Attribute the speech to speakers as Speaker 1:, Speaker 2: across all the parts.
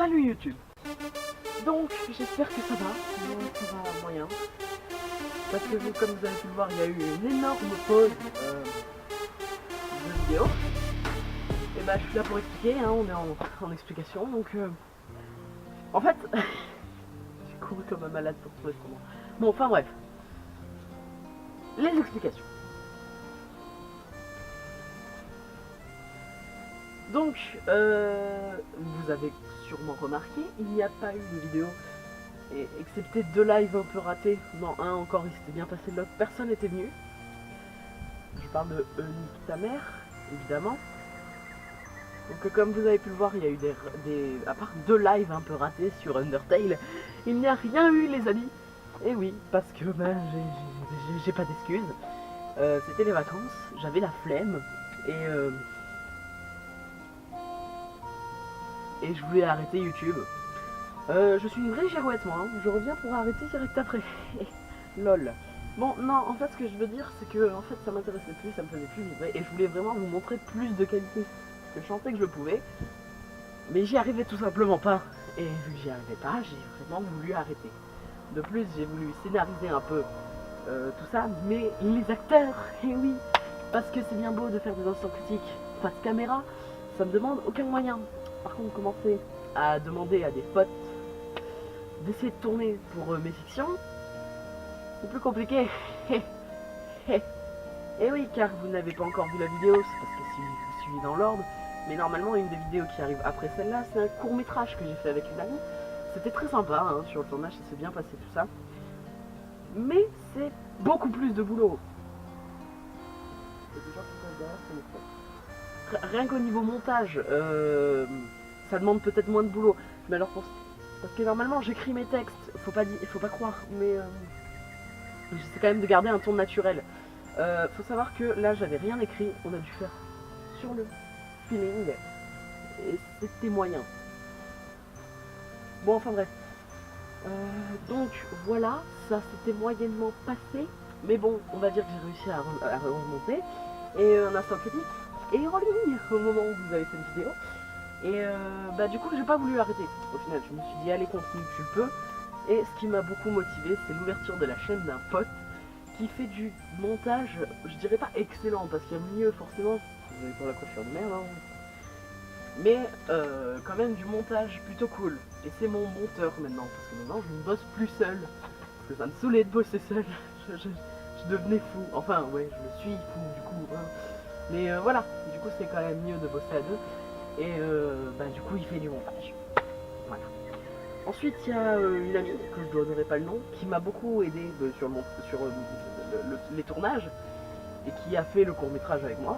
Speaker 1: Salut YouTube. Donc j'espère que ça va. Moi ça va moyen. Parce que vous, comme vous avez pu le voir, il y a eu une énorme pause de vidéo. Et bah je suis là pour expliquer, hein, on est en explication. Donc en fait j'ai couru comme un malade pour trouver ce moment. Bon enfin bref. Les explications. Donc, vous avez sûrement remarqué, il n'y a pas eu de vidéo, et excepté 2 lives un peu ratés. Non, un encore, il s'était bien passé, l'autre personne n'était venu. Je parle de Nick ta mère, évidemment. Donc comme vous avez pu le voir, il y a eu à part 2 lives un peu ratés sur Undertale, il n'y a rien eu les amis. Et oui, parce que ben, j'ai pas d'excuses. C'était les vacances, j'avais la flemme, et je voulais arrêter YouTube. Je suis une vraie girouette moi, hein. Je reviens pour arrêter direct après. Lol. Bon, non, en fait ce que je veux dire c'est que en fait ça m'intéressait plus, ça me faisait plus vibrer et je voulais vraiment vous montrer plus de qualité. Parce que je sentais que je le pouvais, mais j'y arrivais tout simplement pas. Et vu que j'y arrivais pas, j'ai vraiment voulu arrêter. De plus, j'ai voulu scénariser un peu tout ça, mais les acteurs, et oui, parce que c'est bien beau de faire des instants critiques face caméra, ça me demande aucun moyen. Par contre, commencer à demander à des potes d'essayer de tourner pour mes fictions, c'est plus compliqué. Et oui, car vous n'avez pas encore vu la vidéo, c'est parce que si vous suivez dans l'ordre, mais normalement une des vidéos qui arrive après celle-là, c'est un court métrage que j'ai fait avec une amie. C'était très sympa, hein, sur le tournage, ça s'est bien passé tout ça. Mais c'est beaucoup plus de boulot. Rien qu'au niveau montage, ça demande peut-être moins de boulot. Mais alors parce que normalement j'écris mes textes, faut pas croire, mais j'essaie quand même de garder un ton naturel. Faut savoir que là j'avais rien écrit, on a dû faire sur le feeling et c'était moyen. Bon enfin bref. Donc voilà, ça s'était moyennement passé, mais bon on va dire que j'ai réussi à remonter. Et un instant critique est en ligne au moment où vous avez cette vidéo. Et bah du coup j'ai pas voulu arrêter. Au final je me suis dit allez continue, tu le peux. Et ce qui m'a beaucoup motivé, c'est l'ouverture de la chaîne d'un pote qui fait du montage, je dirais pas excellent parce qu'il y a mieux forcément, vous avez pour la coiffure de merde, hein. Mais quand même du montage plutôt cool. Et c'est mon monteur maintenant, parce que maintenant je ne bosse plus seul. Parce que ça me saoulait de bosser seul. Je devenais fou. Enfin ouais, je me suis fou du coup. Hein. Mais voilà, du coup c'est quand même mieux de bosser à deux. Et bah du coup il fait du montage. Voilà. Ensuite il y a une amie, que je ne donnerai pas le nom, qui m'a beaucoup aidé sur les tournages. Et qui a fait le court métrage avec moi.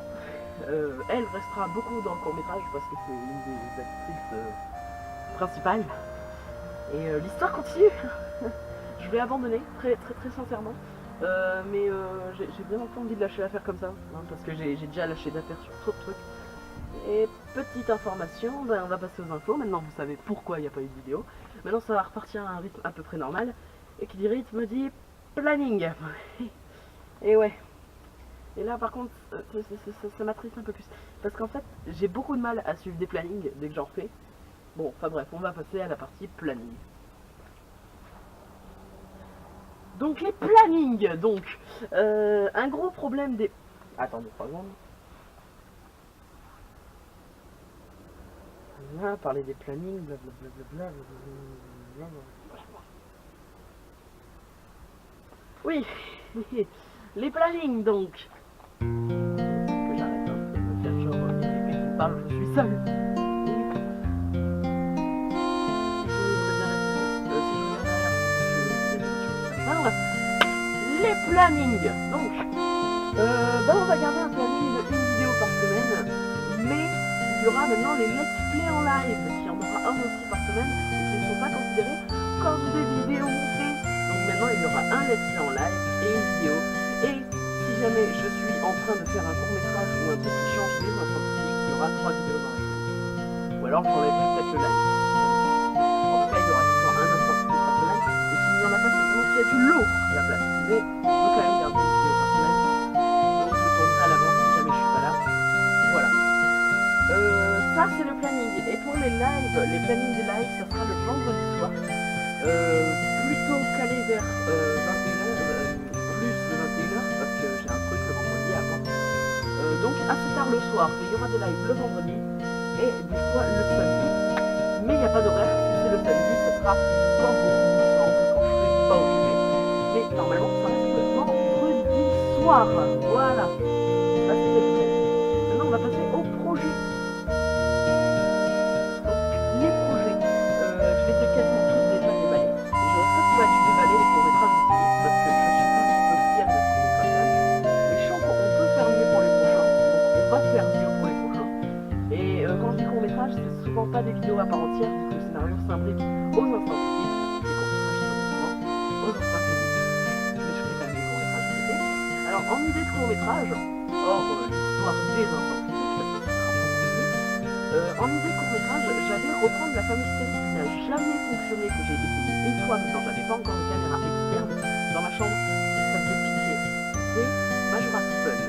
Speaker 1: Elle restera beaucoup dans le court métrage parce que c'est une des actrices principales. Et l'histoire continue. Je vais abandonner, très sincèrement. Mais j'ai bien envie de lâcher l'affaire comme ça, hein, parce que j'ai déjà lâché d'affaires sur trop de trucs. Et petite information, ben, on va passer aux infos. Maintenant vous savez pourquoi il n'y a pas eu de vidéo. Maintenant ça va repartir à un rythme à peu près normal. Et qui dit rythme dit planning. Et ouais. Et là par contre ça m'attriste un peu plus. Parce qu'en fait j'ai beaucoup de mal à suivre des plannings dès que j'en fais. Bon enfin bref, on va passer à la partie planning. Donc les plannings, donc un gros problème des... Attendez 3 secondes. On va parler des plannings, blablabla. Oui, les plannings donc. Que j'arrête, hein, de me faire genre qui me parle, je suis seul. Les plannings. Donc, bah on va garder un planning de 1 vidéo par semaine, mais il y aura maintenant les let's play en live, qui en aura un aussi par semaine, et qui ne sont pas considérés comme des vidéos montées. Donc maintenant il y aura un let's play en live et une vidéo. Et si jamais je suis en train de faire un court métrage ou un truc qui change les autres critiques, il y aura 3 vidéos dans la semaine. Ou alors j'enlèverai peut-être le live. En tout cas il y aura toujours un instant critique par semaine, et s'il n'y en a pas, c'est qu'il y a du lourd à la place. Mais je veux quand même garder une vidéo par semaine, donc je tournerai à l'avance si jamais je suis pas là. Voilà. Ça c'est le planning. Et pour les lives, les plannings des lives, ça sera le vendredi soir. Plutôt calé vers 21h, plus de 21h, parce que j'ai un truc le vendredi avant. Donc assez tard le soir, mais il y aura des lives le vendredi et des fois le samedi. Mais il n'y a pas d'horaire, si c'est le samedi, ça sera quand vous, quand je serai pas occupé. Mais normalement, ça reste le vendredi soir. Voilà. Ça c'était le fait. Maintenant, on va passer au projet. Donc, les projets. Je les ai quasiment tous déjà déballés. Et je peut-être pas dû déballer les courts-métrages aussi, parce que je suis pas un petit peu fière de ce court-métrage. Mais je sens qu'on peut faire mieux pour les prochains. Donc, on va faire mieux pour les prochains. Et quand je dis court-métrage, c'est souvent pas des vidéos à part entière, vu que le scénario s'imbrique aux instants critiques. Les courts-métrages sont souvent aux instants critiques. Mais je fais quand même des courts-métrages traités. Alors, en idée de court-métrage, hors l'histoire des instants critiques, parce que ça sera beaucoup mieux, en idée de court-métrage, j'allais reprendre la fameuse série qui n'a jamais fonctionné, que j'ai essayé une fois, mais quand j'avais pas encore de caméra externe dans ma chambre, ça me fait pitié. C'est Majora's Fun.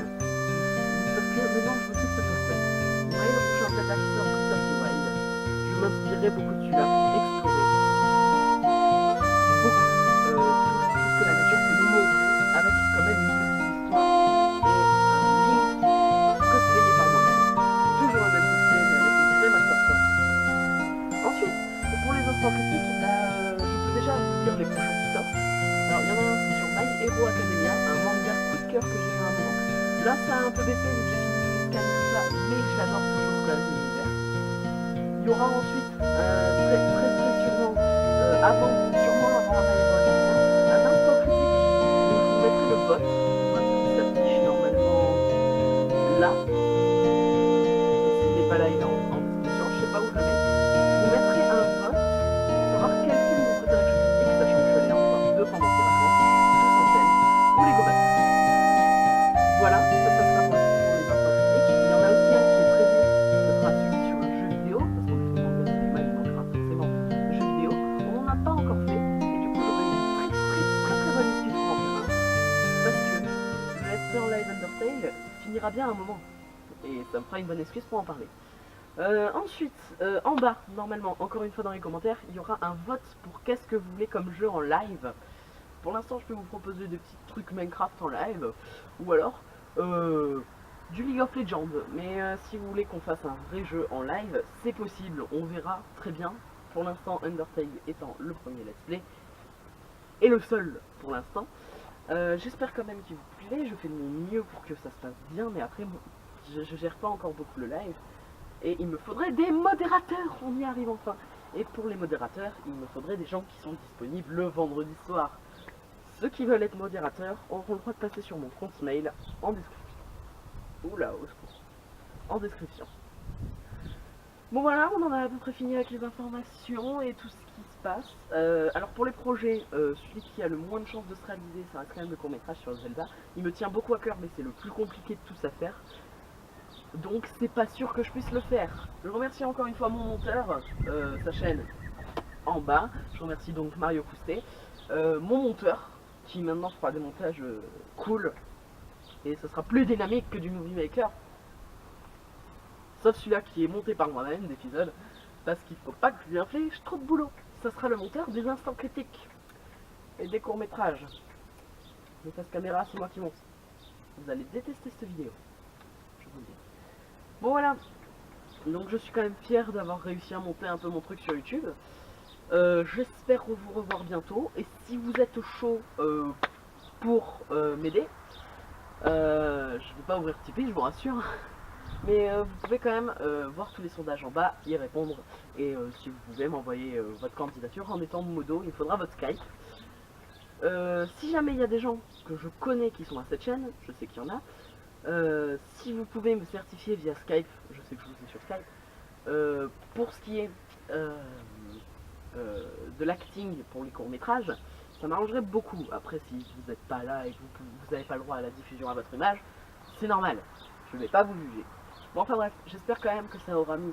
Speaker 1: Parce que maintenant, je veux plus que ça soit fun. Vous voyez le prochain Zelda qui sort, Breath of the Wild. Je m'inspirais beaucoup de celui-là pour explorer beaucoup tout ce que la nature peut nous montrer, avec quand même une petite histoire et un Link cosplayé par moi-même. Toujours le même cosplay, mais avec une vraie masterclass. Ensuite, pour les instants critiques, je peux déjà vous dire les prochains qui sortent. Alors, il y en a un, c'est sur My Hero Academia, un manga coup de cœur que j'ai eu un moment. Là, ça a un peu baissé, vu que j'ai fini tout ça, mais j'adore toujours quand même l'univers. Il y aura ensuite, très sûrement, sûrement avant My Hero Academia, un instant critique où je vous mettrai le vote. Qui s'affiche normalement là. Et s'il n'est pas là, il est en description, je sais pas où je le mets. Je vous mettrai un vote pour savoir quel film vous préférez que je critique, sachant que je suis allé en voir deux pendant ces vacances, Tous en scène ou Lego Batman. Voilà, ça sera pour les instants critiques. Il y en a aussi un qui est prévu, ce sera celui sur le jeu vidéo, parce qu'on fait manga cinéma, il manquera forcément le jeu vidéo. On n'en a pas encore fait, et du coup j'aurai une très bonne excuse pour en faire un. Parce que le Let's Play en live Undertale finira bien à un moment, et ça me fera une bonne excuse pour en parler. Ensuite, en bas, normalement, encore une fois dans les commentaires, il y aura un vote pour qu'est-ce que vous voulez comme jeu en live. Pour l'instant, je peux vous proposer des petits trucs Minecraft en live, ou alors du League of Legends. Mais si vous voulez qu'on fasse un vrai jeu en live, c'est possible, on verra très bien. Pour l'instant, Undertale étant le premier let's play, et le seul pour l'instant. J'espère quand même qu'il vous plaît, je fais de mon mieux pour que ça se passe bien, mais après, je gère pas encore beaucoup le live. Et il me faudrait des modérateurs, on y arrive enfin. Et pour les modérateurs, il me faudrait des gens qui sont disponibles le vendredi soir. Ceux qui veulent être modérateurs auront le droit de passer sur mon compte mail en description. Oula, au secours. En description. Bon voilà, on en a à peu près fini avec les informations et tout ce qui se passe. Alors pour les projets, celui qui a le moins de chances de se réaliser, ça reste quand même le court-métrage sur Zelda. Il me tient beaucoup à cœur, mais c'est le plus compliqué de tous à faire. Donc c'est pas sûr que je puisse le faire. Je remercie encore une fois mon monteur, sa chaîne en bas. Je remercie donc Mario Coustet, mon monteur, qui maintenant fera des montages cool. Et ce sera plus dynamique que du Movie Maker. Sauf celui-là qui est monté par moi-même d'épisode. Parce qu'il faut pas que je lui inflige trop de boulot. Ça sera le monteur des instants critiques. Et des courts-métrages. Le face caméra, c'est moi qui monte. Vous allez détester cette vidéo. Je vous le dis. Bon voilà, donc je suis quand même fier d'avoir réussi à monter un peu mon truc sur YouTube. J'espère vous revoir bientôt. Et si vous êtes chaud pour m'aider, je ne vais pas ouvrir Tipeee, je vous rassure. Mais vous pouvez quand même voir tous les sondages en bas, y répondre. Et si vous pouvez m'envoyer votre candidature en étant modo, il faudra votre Skype. Si jamais il y a des gens que je connais qui sont à cette chaîne, je sais qu'il y en a. Si vous pouvez me certifier via Skype, je sais que je vous ai sur Skype, pour ce qui est de l'acting pour les courts-métrages, ça m'arrangerait beaucoup. Après, si vous n'êtes pas là et que vous n'avez pas le droit à la diffusion à votre image, c'est normal, je ne vais pas vous juger. Bon, enfin bref, j'espère quand même que ça aura mis